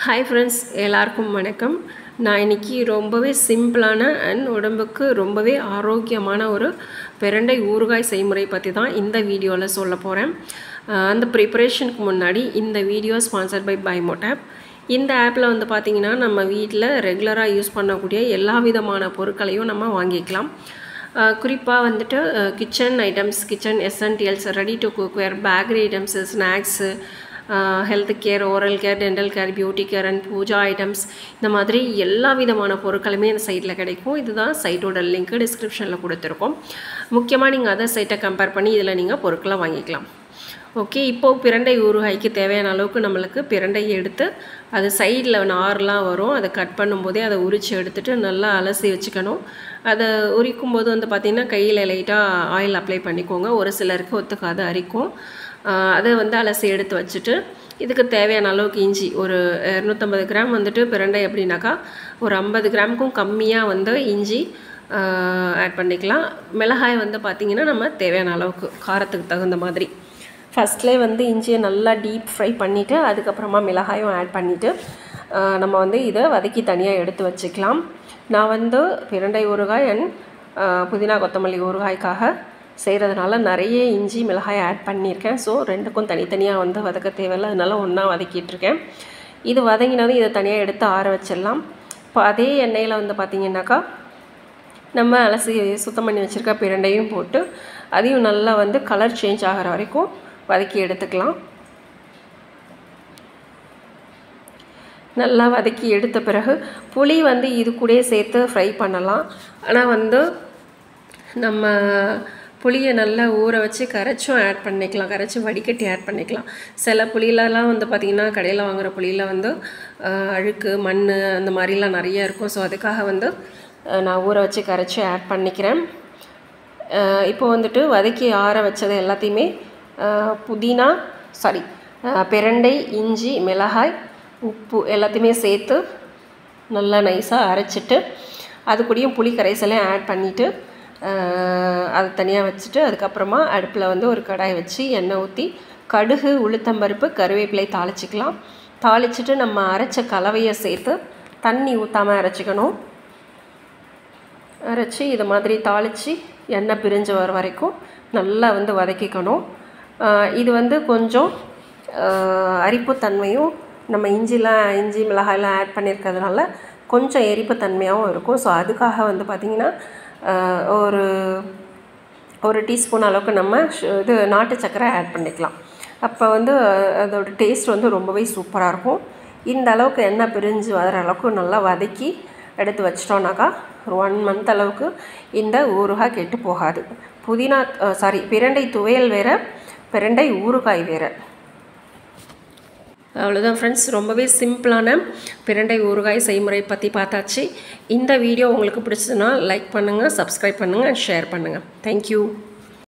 Hi friends, எல்லாருக்கும் வணக்கம். நான் இன்றைக்கி ரொம்பவே சிம்பிளான அண்ட் உடம்புக்கு ரொம்பவே ஆரோக்கியமான ஒரு பிரண்டை ஊறுகாய் செய்முறை பற்றி தான் இந்த வீடியோவில் சொல்ல போகிறேன். அந்த ப்ரிப்பரேஷனுக்கு முன்னாடி இந்த வீடியோ ஸ்பான்சர்ட் பை பைமோட் ஆப். இந்த ஆப்பில் வந்து பார்த்திங்கன்னா நம்ம வீட்டில் ரெகுலராக யூஸ் பண்ணக்கூடிய எல்லா விதமான பொருட்களையும் நம்ம வாங்கிக்கலாம். குறிப்பாக வந்துட்டு kitchen items, kitchen essentials, ready to cookware, bakery items, snacks, health care, oral care, dental care, beauty care and puja items, இந்த மாதிரி எல்லா விதமான பொருட்களுமே இந்த சைட்டில் கிடைக்கும். இதுதான் சைட்டோட லிங்க் டிஸ்கிரிப்ஷனில் கொடுத்துருக்கோம். முக்கியமாக நீங்கள் அதர் சைட்டை கம்பேர் பண்ணி இதில் நீங்கள் பொருட்களை வாங்கிக்கலாம். ஓகே, இப்போது பிரண்டை ஊறுகாய்க்கு தேவையான அளவுக்கு நம்மளுக்கு பிரண்டையை எடுத்து அது சைடில் நார்லாம் வரும், அதை கட் பண்ணும்போதே அதை உரித்து எடுத்துகிட்டு நல்லா அலசி வச்சுக்கணும். அதை உரிக்கும் போது வந்து பார்த்திங்கன்னா கையில் லைட்டாக ஆயில் அப்ளை பண்ணிக்கோங்க. ஒரு சிலருக்கு ஒத்துக்காது, அரிக்கும். அதை வந்து அலசி எடுத்து வச்சுட்டு இதுக்கு தேவையான அளவுக்கு இஞ்சி ஒரு 250 கிராம் வந்துட்டு பிரண்டை அப்படின்னாக்கா ஒரு 50 கிராமுக்கும் கம்மியாக வந்து இஞ்சி ஆட் பண்ணிக்கலாம். மிளகாய் வந்து பார்த்திங்கன்னா நம்ம தேவையான அளவுக்கு காரத்துக்கு தகுந்த மாதிரி ஃபஸ்ட்லேயே வந்து இஞ்சியை நல்லா டீப் ஃப்ரை பண்ணிவிட்டு அதுக்கப்புறமா மிளகாயும் ஆட் பண்ணிவிட்டு நம்ம வந்து இதை வதக்கி தனியாக எடுத்து வச்சுக்கலாம். நான் வந்து பிரண்டை ஊறுகாய் அண்ட் புதினா கொத்தமல்லி ஊறுகாய்க்காக செய்கிறதுனால நிறைய இஞ்சி மிளகாய் ஆட் பண்ணியிருக்கேன். ஸோ ரெண்டுக்கும் தனித்தனியாக வந்து வதக்க தேவையில்லை, அதனால ஒன்றா வதக்கிட்டுருக்கேன். இது வதங்கினதும் இதை தனியாக எடுத்து ஆற வச்சிடலாம். இப்போ அதே எண்ணெயில் வந்து பார்த்திங்கனாக்கா நம்ம அலசி சுத்தம் பண்ணி வச்சுருக்க பிரண்டையும் போட்டு அதையும் நல்லா வந்து கலர் சேஞ்ச் ஆகிற வரைக்கும் வதக்கி எடுத்துக்கலாம். நல்லா வதக்கி எடுத்த பிறகு புளி வந்து இது கூட சேர்த்து ஃப்ரை பண்ணலாம். ஆனால் வந்து நம்ம புளியை நல்லா ஊற வச்சு கரைச்சும் ஆட் பண்ணிக்கலாம், கரைச்சி வடிகட்டி ஆட் பண்ணிக்கலாம். சில புளியிலலாம் வந்து பார்த்திங்கன்னா கடையில் வாங்குகிற புளியில் வந்து அழுக்கு, மண் அந்த மாதிரிலாம் நிறைய இருக்கும். ஸோ அதுக்காக வந்து நான் ஊற வச்சு கரைச்சி ஆட் பண்ணிக்கிறேன். இப்போ வந்துட்டு வதக்கி ஆற வச்சது எல்லாத்தையுமே பிரண்டை, இஞ்சி, மிளகாய், உப்பு எல்லாத்தையுமே சேர்த்து நல்லா நைஸாக அரைச்சிட்டு அது கூடயும் புளி கரைசலையும் ஆட் பண்ணிவிட்டு அதை தனியாக வச்சுட்டு அதுக்கப்புறமா அடுப்பில் வந்து ஒரு கடாய் வச்சு எண்ணெய் ஊற்றி கடுகு, உளுத்தம்பருப்பு, கருவேப்பிலை தாளிச்சிக்கலாம். தாளிச்சிட்டு நம்ம அரைச்ச கலவையை சேர்த்து தண்ணி ஊற்றாமல் அரைச்சிக்கணும். அரைச்சி இது மாதிரி தாளித்து எண்ணெய் பிரிஞ்சு வர வரைக்கும் நல்லா வந்து வதக்கிக்கணும். இது வந்து கொஞ்சம் அரிப்புத்தன்மையும் நம்ம இஞ்சி மிளகாயெல்லாம் ஆட் பண்ணியிருக்கிறதுனால கொஞ்சம் எரிப்புத்தன்மையாகவும் இருக்கும். ஸோ அதுக்காக வந்து பார்த்திங்கன்னா ஒரு டீஸ்பூன் அளவுக்கு நம்ம இது நாட்டு சர்க்கரை ஆட் பண்ணிக்கலாம். அப்போ வந்து அதோடய டேஸ்ட் வந்து ரொம்பவே சூப்பராக இருக்கும். இந்த அளவுக்கு எண்ணெய் பிரிஞ்சு வர அளவுக்கு நல்லா வதக்கி எடுத்து வச்சிட்டோன்னாக்கா ஒரு 1 மந்த் அளவுக்கு இந்த ஊறுகாய் கெட்டு போகாது. பிரண்டை துவையல் வேறு, பிரண்டை ஊறுகாய் வேறு. அவ்வளோதான் ஃப்ரெண்ட்ஸ், ரொம்பவே சிம்பிளான பிரண்டை ஊறுகாய் செய்முறை பற்றி பார்த்தாச்சு. இந்த வீடியோ உங்களுக்கு பிடிச்சதுன்னா லைக் பண்ணுங்கள், சப்ஸ்கிரைப் பண்ணுங்கள் அண்ட் ஷேர் பண்ணுங்கள். தேங்க்யூ.